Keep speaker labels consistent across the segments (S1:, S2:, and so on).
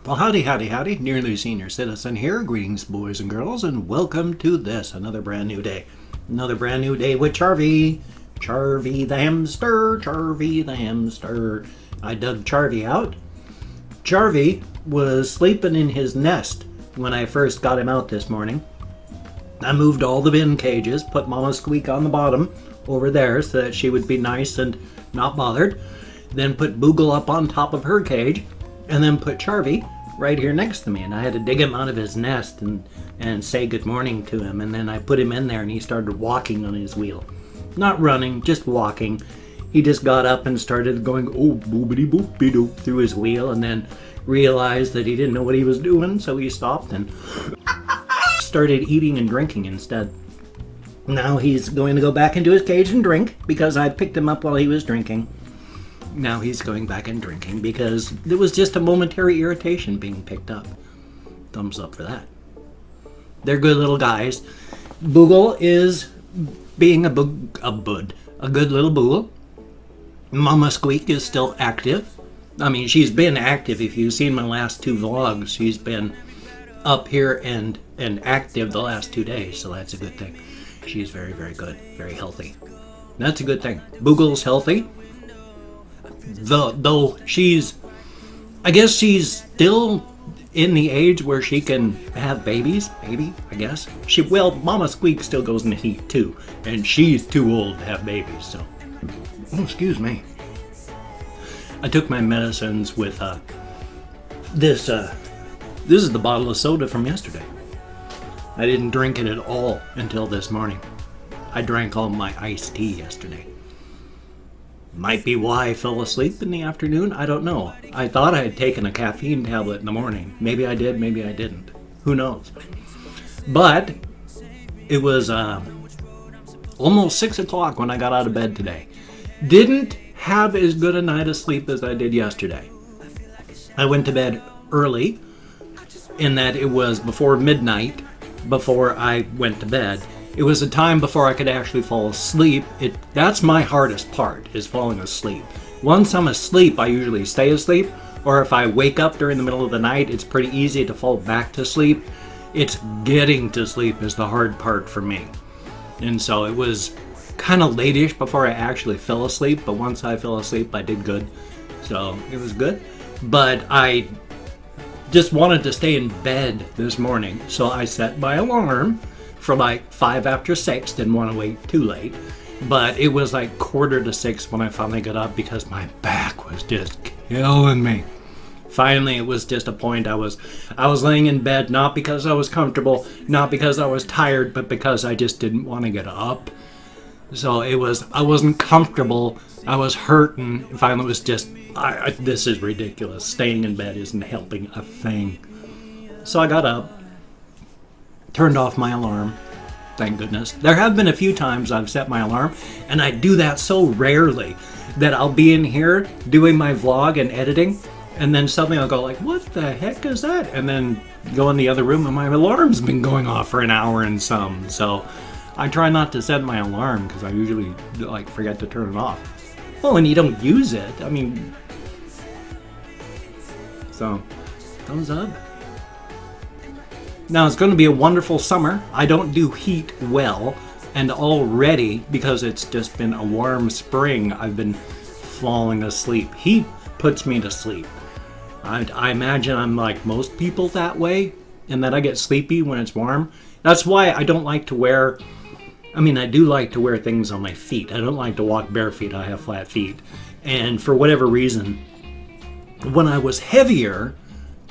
S1: Well, howdy, howdy, howdy. Nearly Senior Citizen here. Greetings, boys and girls, and welcome to this, another brand new day. Another brand new day with Charvy. Charvy the hamster, Charvy the hamster. I dug Charvy out. Charvy was sleeping in his nest when I first got him out this morning. I moved all the bin cages, put Mama Squeak on the bottom over there so that she would be nice and not bothered. Then put Boogle up on top of her cage, and then put Charvy right here next to me. And I had to dig him out of his nest and say good morning to him. And then I put him in there and he started walking on his wheel. Not running, just walking. He just got up and started going, oh, boobity boopy doop, through his wheel, and then realized that he didn't know what he was doing, so he stopped and started eating and drinking instead. Now he's going to go back into his cage and drink because I picked him up while he was drinking. Now he's going back and drinking because there was just a momentary irritation being picked up. Thumbs up for that. They're good little guys. Boogle is being a good little Boogle. Mama Squeak is still active. I mean, she's been active. If you've seen my last two vlogs, she's been up here and active the last 2 days, so that's a good thing. She's very, very good, very healthy. That's a good thing. Boogle's healthy. Though I guess she's still in the age where she can have babies, maybe, I guess. Well, Mama Squeak still goes in the heat too, and she's too old to have babies, so. Oh, excuse me. I took my medicines with, this is the bottle of soda from yesterday. I didn't drink it at all until this morning. I drank all my iced tea yesterday. Might be why I fell asleep in the afternoon. I don't know. I thought I had taken a caffeine tablet in the morning. Maybe I did, maybe I didn't. Who knows? But it was almost 6 o'clock when I got out of bed today. Didn't have as good a night of sleep as I did yesterday. I went to bed early in that it was before midnight before I went to bed. It was a time before I could actually fall asleep. That's my hardest part, is falling asleep. Once I'm asleep, I usually stay asleep, or if I wake up during the middle of the night, it's pretty easy to fall back to sleep. It's getting to sleep is the hard part for me. And so it was kind of late-ish before I actually fell asleep, but once I fell asleep, I did good. So it was good. But I just wanted to stay in bed this morning, so I set my alarm for like 5 after 6, didn't want to wait too late, but it was like 5:45 when I finally got up because my back was just killing me. Finally, it was just a point. I was laying in bed, not because I was comfortable, not because I was tired, but because I just didn't want to get up. So I wasn't comfortable, I was hurting. Finally, it was just, this is ridiculous. Staying in bed isn't helping a thing. So I got up, turned off my alarm, thank goodness. There have been a few times I've set my alarm, and I do that so rarely that I'll be in here doing my vlog and editing, and then suddenly I'll go like, what the heck is that? And then go in the other room and my alarm's been going off for an hour and some. So I try not to set my alarm because I usually like forget to turn it off. Well, and you don't use it, I mean, so thumbs up. Now, it's going to be a wonderful summer. I don't do heat well, and already, because it's just been a warm spring, I've been falling asleep. Heat puts me to sleep. I imagine I'm like most people that way, and that I get sleepy when it's warm. That's why I don't like to wear, I mean, I do like to wear things on my feet. I don't like to walk bare feet. I have flat feet. And for whatever reason, when I was heavier,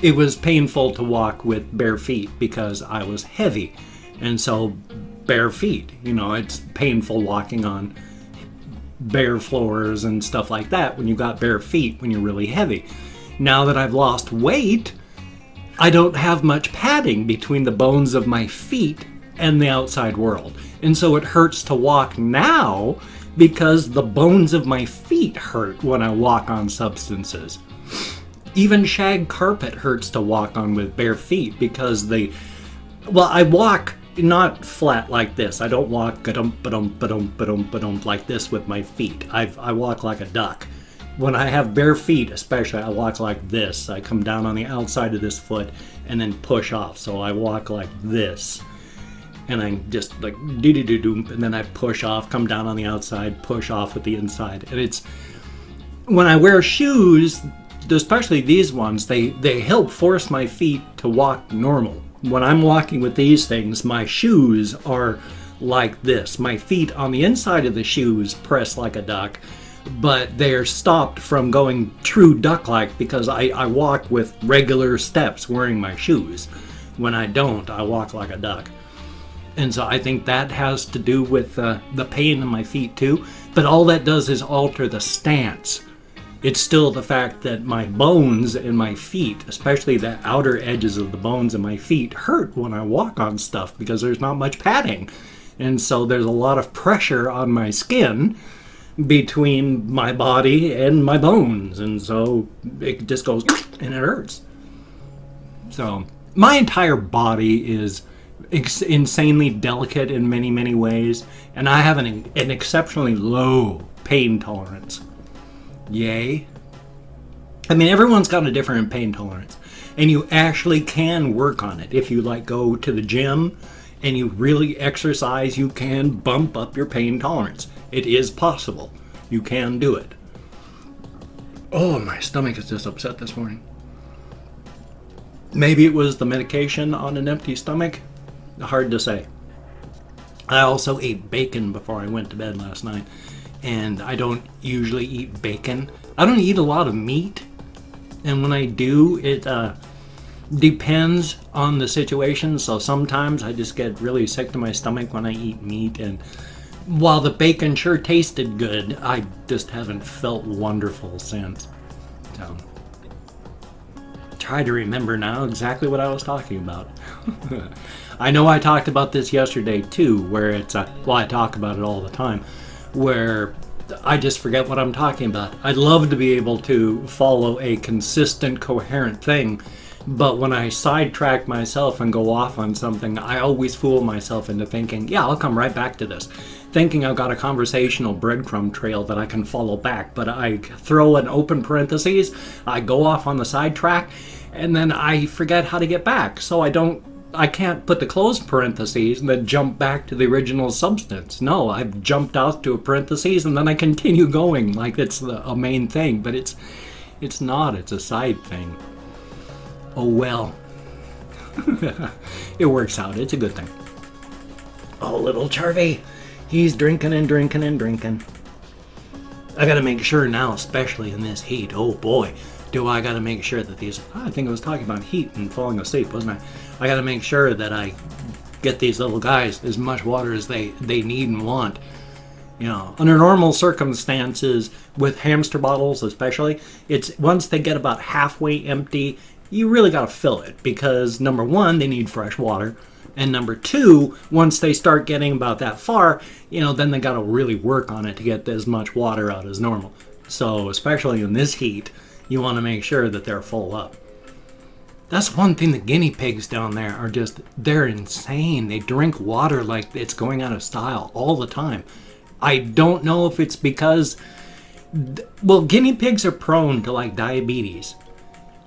S1: it was painful to walk with bare feet because I was heavy. And so bare feet, you know, it's painful walking on bare floors and stuff like that when you got bare feet when you're really heavy. Now that I've lost weight, I don't have much padding between the bones of my feet and the outside world. And so it hurts to walk now because the bones of my feet hurt when I walk on substances. Even shag carpet hurts to walk on with bare feet because well, I walk not flat like this. I don't walk like this with my feet. I walk like a duck. when I have bare feet, especially, I walk like this. I come down on the outside of this foot and then push off. So I walk like this. And I just like do-do-do-do, and then I push off, come down on the outside, push off with the inside. And it's, when I wear shoes, especially these ones, they help force my feet to walk normal. When I'm walking with these things, my shoes are like this. My feet on the inside of the shoes press like a duck, but they're stopped from going true duck-like because I walk with regular steps wearing my shoes. When I don't, I walk like a duck. And so I think that has to do with the pain in my feet too. But all that does is alter the stance. It's still the fact that my bones in my feet, especially the outer edges of the bones in my feet, hurt when I walk on stuff because there's not much padding. And so there's a lot of pressure on my skin between my body and my bones. And so it just goes and it hurts. So my entire body is insanely delicate in many, many ways, and I have an exceptionally low pain tolerance. Yay. I mean, everyone's got a different pain tolerance, and you actually can work on it. If you like go to the gym and you really exercise, you can bump up your pain tolerance. It is possible. You can do it. Oh, my stomach is just upset this morning. Maybe it was the medication on an empty stomach. Hard to say. I also ate bacon before I went to bed last night, and I don't usually eat bacon. I don't eat a lot of meat, and when I do, it depends on the situation. So sometimes I just get really sick to my stomach when I eat meat, and while the bacon sure tasted good, I just haven't felt wonderful since. So try to remember now exactly what I was talking about. I know I talked about this yesterday too, where it's, well, I talk about it all the time, where I just forget what I'm talking about. I'd love to be able to follow a consistent, coherent thing, but when I sidetrack myself and go off on something, I always fool myself into thinking, yeah, I'll come right back to this. Thinking I've got a conversational breadcrumb trail that I can follow back, but I throw an open parentheses, I go off on the sidetrack, and then I forget how to get back, so I can't put the closed parentheses and then jump back to the original substance. No, I've jumped out to a parentheses and then I continue going like it's a main thing, but it's not, it's a side thing. Oh well. It works out, it's a good thing. Oh, little Charvey, he's drinking and drinking and drinking. I gotta make sure now, especially in this heat, oh boy, do I gotta make sure that these, I think I was talking about heat and falling asleep, wasn't I? I gotta make sure that I get these little guys as much water as they need and want. You know, under normal circumstances, with hamster bottles especially, it's once they get about halfway empty, you really gotta fill it, because number one, they need fresh water, and number two, once they start getting about that far, you know, then they gotta really work on it to get as much water out as normal. So, especially in this heat, you want to make sure that they're full up. That's one thing, the guinea pigs down there are just, they're insane. They drink water like it's going out of style all the time. I don't know if it's because, well, guinea pigs are prone to like diabetes.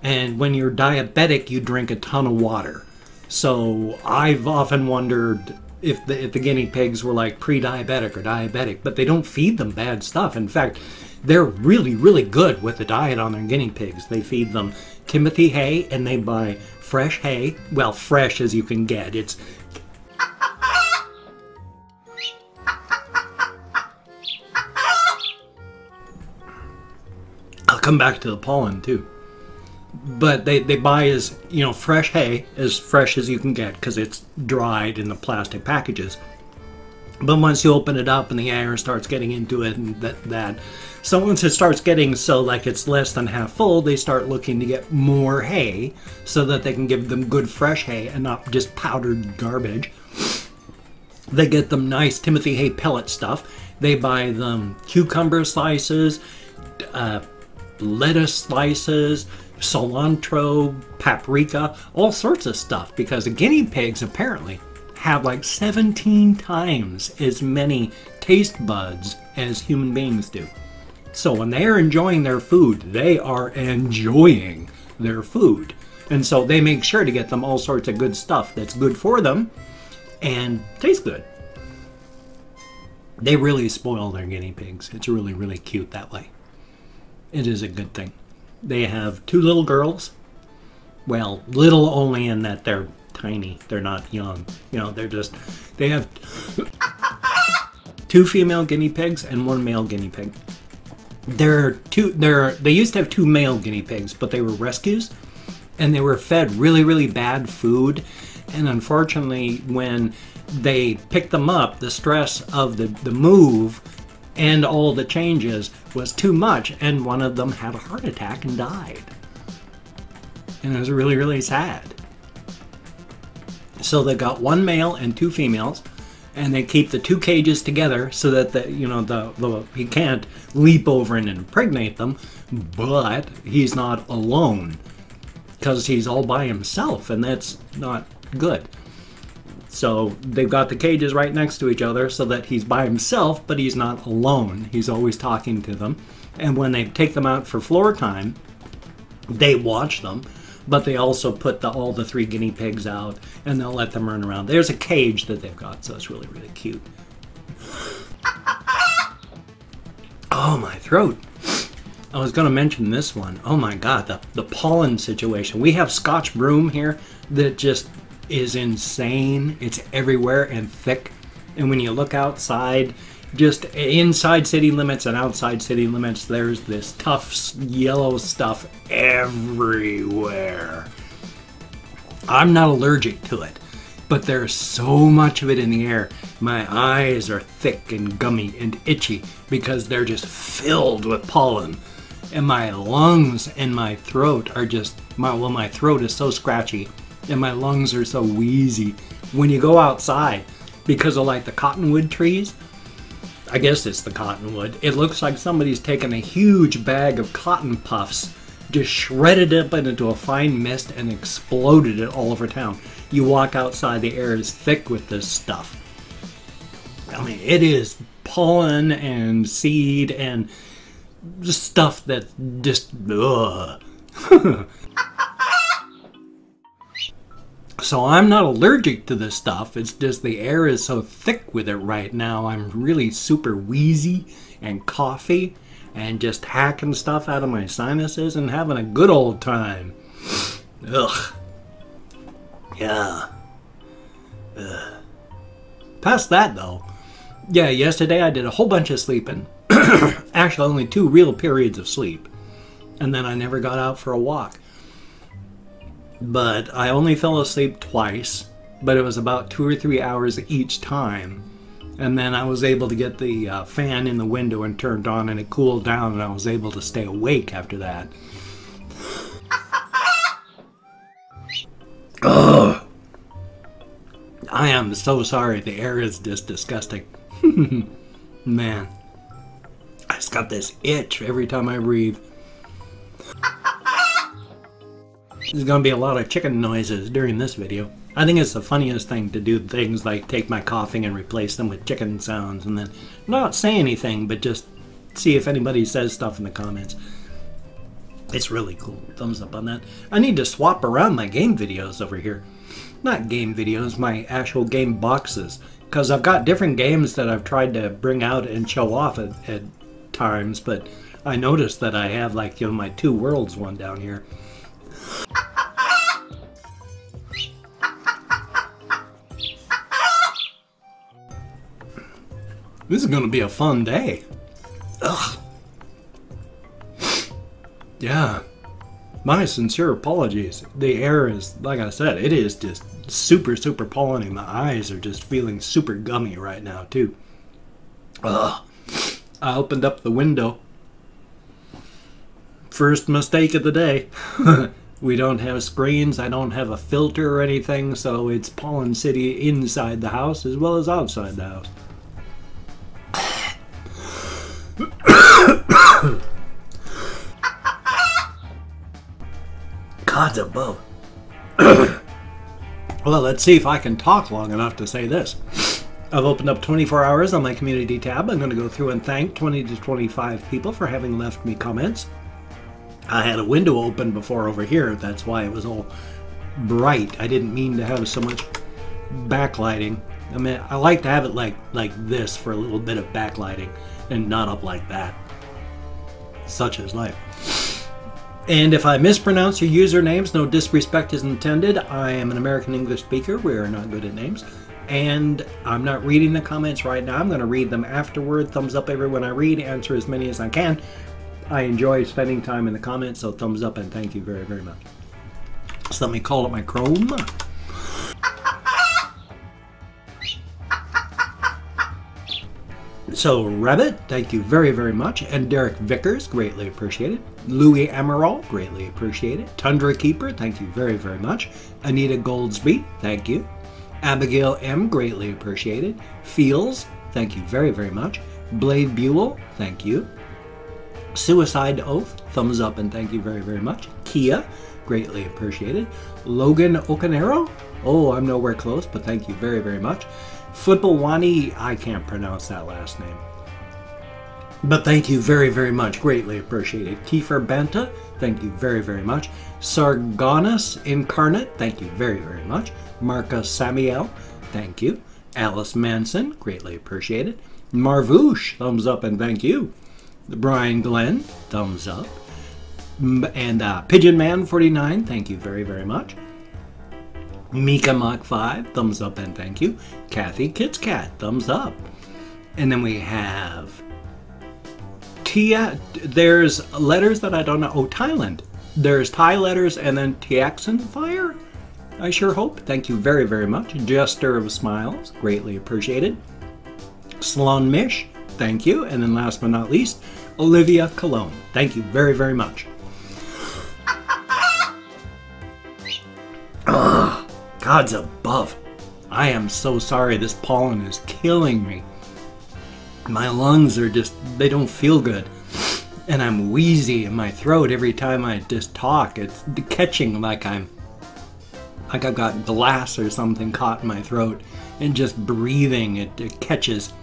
S1: And when you're diabetic, you drink a ton of water. So I've often wondered if the guinea pigs were like pre-diabetic or diabetic, but they don't feed them bad stuff. In fact, they're really, really good with the diet on their guinea pigs. They feed them Timothy hay, and they buy fresh hay. Well, fresh as you can get. It's... I'll come back to the pollen, too. But they buy as, you know, fresh hay, as fresh as you can get, because it's dried in the plastic packages. But once you open it up and the air starts getting into it and that, so once it starts getting so like it's less than half full, they start looking to get more hay so that they can give them good fresh hay and not just powdered garbage. They get them nice Timothy hay pellet stuff. They buy them cucumber slices, lettuce slices, cilantro, paprika, all sorts of stuff, because the guinea pigs apparently have like 17 times as many taste buds as human beings do. So when they are enjoying their food, they are enjoying their food. And so they make sure to get them all sorts of good stuff that's good for them and tastes good. They really spoil their guinea pigs. It's really, really cute that way. It is a good thing. They have 2 little girls. Well, little only in that they're tiny. They're not young. You know, they have 2 female guinea pigs and 1 male guinea pig. They used to have 2 male guinea pigs, but they were rescues, and they were fed really, really bad food. And unfortunately, when they picked them up, the stress of the move and all the changes was too much, and one of them had a heart attack and died. And it was really, really sad. So they got 1 male and 2 females, and they keep the 2 cages together so that he can't leap over and impregnate them, but he's not alone because he's all by himself, and that's not good. So they've got the cages right next to each other so that he's by himself, but he's not alone. He's always talking to them. And when they take them out for floor time, they watch them, but they also put all the 3 guinea pigs out, and they'll let them run around. There's a cage that they've got, so it's really, really cute. Oh, my throat. I was going to mention this one. Oh my God, the pollen situation. We have Scotch Broom here that just is insane. It's everywhere and thick. And when you look outside, just inside city limits and outside city limits, there's this tough yellow stuff everywhere. I'm not allergic to it, but there's so much of it in the air. My eyes are thick and gummy and itchy because they're just filled with pollen. And my lungs and my throat are just, my throat is so scratchy and my lungs are so wheezy. When you go outside, because of like the cottonwood trees, I guess it's the cottonwood, it looks like somebody's taken a huge bag of cotton puffs, just shredded it into a fine mist and exploded it all over town. You walk outside, the air is thick with this stuff. I mean, it is pollen and seed and just stuff that just, ugh. So I'm not allergic to this stuff. It's just the air is so thick with it right now. I'm really super wheezy and coughy and just hacking stuff out of my sinuses and having a good old time. Ugh. Yeah. Ugh. Past that though, yeah, yesterday I did a whole bunch of sleeping. Actually, only 2 real periods of sleep. And then I never got out for a walk. But I only fell asleep twice, but it was about 2 or 3 hours each time. And then I was able to get the fan in the window and turned on, and it cooled down, and I was able to stay awake after that. Ugh. I am so sorry. The air is just disgusting. Man. I just got this itch every time I breathe. There's going to be a lot of chicken noises during this video. I think it's the funniest thing to do things like take my coughing and replace them with chicken sounds and then not say anything, but just see if anybody says stuff in the comments. It's really cool. Thumbs up on that. I need to swap around my game videos over here. Not game videos, my actual game boxes. Because I've got different games that I've tried to bring out and show off at times, but I noticed that I have like, you know, my 2 Worlds one down here. This is going to be a fun day. Ugh. Yeah. My sincere apologies. The air is, like I said, it is just super, super polleny. My eyes are just feeling super gummy right now, too. Ugh. I opened up the window. First mistake of the day. We don't have screens. I don't have a filter or anything, so it's Pollen City inside the house as well as outside the house. God's above. Well, let's see if I can talk long enough to say this. I've opened up 24 hours on my community tab. I'm going to go through and thank 20 to 25 people for having left me comments. I had a window open before over here. That's why it was all bright. I didn't mean to have so much backlighting. I mean, I like to have it like this for a little bit of backlighting and not up like that. Such is life. And if I mispronounce your usernames, no disrespect is intended. I am an American English speaker. We are not good at names. And I'm not reading the comments right now. I'm going to read them afterward. Thumbs up everyone I read. Answer as many as I can. I enjoy spending time in the comments, so thumbs up and thank you very, very much. So let me call up my Chrome. So Rabbit, thank you very, very much. And Derek Vickers, greatly appreciated. Louis Emerald, greatly appreciated. Tundra Keeper, thank you very, very much. Anita Goldsby, thank you. Abigail M, greatly appreciated. Fields, thank you very, very much. Blade Buell, thank you. Suicide Oath, thumbs up and thank you very, very much. Kia, greatly appreciated. Logan Okanero, oh, I'm nowhere close, but thank you very, very much. Footballwani, I can't pronounce that last name. But thank you very, very much. Greatly appreciated. Kiefer Banta, thank you very, very much. Sargonus Incarnate, thank you very, very much. Marca Samuel, thank you. Alice Manson, greatly appreciated. Marvoosh, thumbs up and thank you. Brian Glenn, thumbs up. And Pigeon Man 49, thank you very, very much. Mika Mach 5, thumbs up and thank you. Kathy Kits Cat, thumbs up. And then we have Tia. There's letters that I don't know. Oh, Thailand. There's Thai letters and then Tiaxan Fire. I sure hope. Thank you very, very much. Jester of Smiles, greatly appreciated. Slon Mish, thank you. And then last but not least, Olivia Cologne. Thank you very, very much. God's above. I am so sorry. This pollen is killing me. My lungs are just, they don't feel good. And I'm wheezy in my throat every time I just talk. It's catching like I've got glass or something caught in my throat. And just breathing, it catches.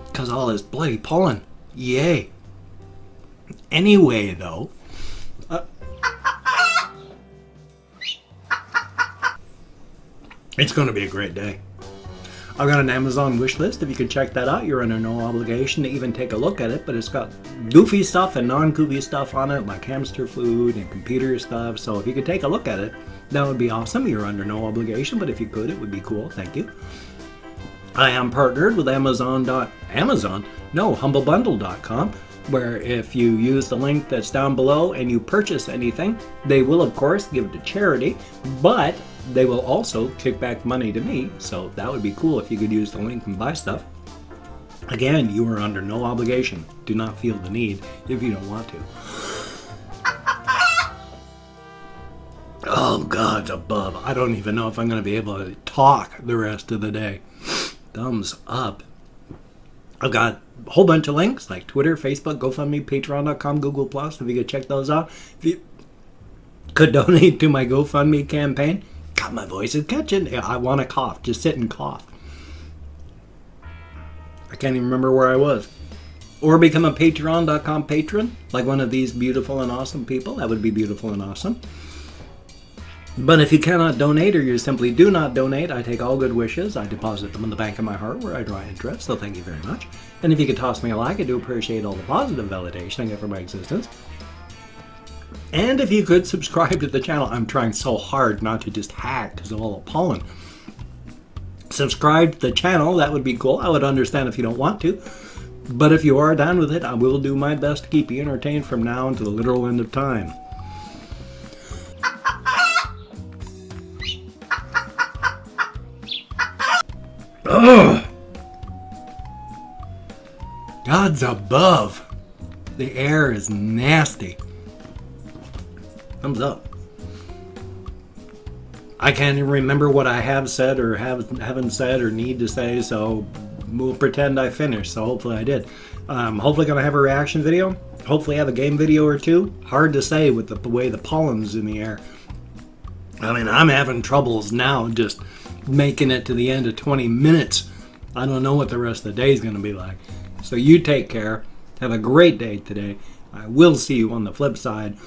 S1: Because all this bloody pollen. Yay. Anyway, though. It's going to be a great day. I've got an Amazon wish list. If you could check that out, you're under no obligation to even take a look at it, but it's got goofy stuff and non-goofy stuff on it, like hamster food and computer stuff. So if you could take a look at it, that would be awesome. You're under no obligation, but if you could, it would be cool. Thank you. I am partnered with humblebundle.com, where if you use the link that's down below and you purchase anything, they will, of course, give to charity, but they will also kick back money to me, so that would be cool if you could use the link and buy stuff. Again, you are under no obligation. Do not feel the need if you don't want to. Oh, God's above. I don't even know if I'm going to be able to talk the rest of the day. Thumbs up. I've got a whole bunch of links like Twitter, Facebook, GoFundMe, Patreon.com, Google+. If you could check those out. If you could donate to my GoFundMe campaign. God, my voice is catching. I want to cough. Just sit and cough. I can't even remember where I was. Or become a Patreon.com patron, like one of these beautiful and awesome people. That would be beautiful and awesome. But if you cannot donate or you simply do not donate, I take all good wishes. I deposit them in the bank of my heart where I draw interest, so thank you very much. And if you could toss me a like, I do appreciate all the positive validation I get for my existence. And if you could subscribe to the channel. I'm trying so hard not to just hack because of all the pollen. Subscribe to the channel, that would be cool. I would understand if you don't want to. But if you are down with it, I will do my best to keep you entertained from now until the literal end of time. Ugh! God's above. The air is nasty. Thumbs up. I can't even remember what I have said or haven't said or need to say, so we'll pretend I finished. So hopefully I did. Hopefully gonna have a reaction video. Hopefully have a game video or two. Hard to say with the way the pollen's in the air. I mean, I'm having troubles now just making it to the end of 20 minutes I don't know what the rest of the day is going to be like. So you take care. Have a great day today. I will see you on the flip side.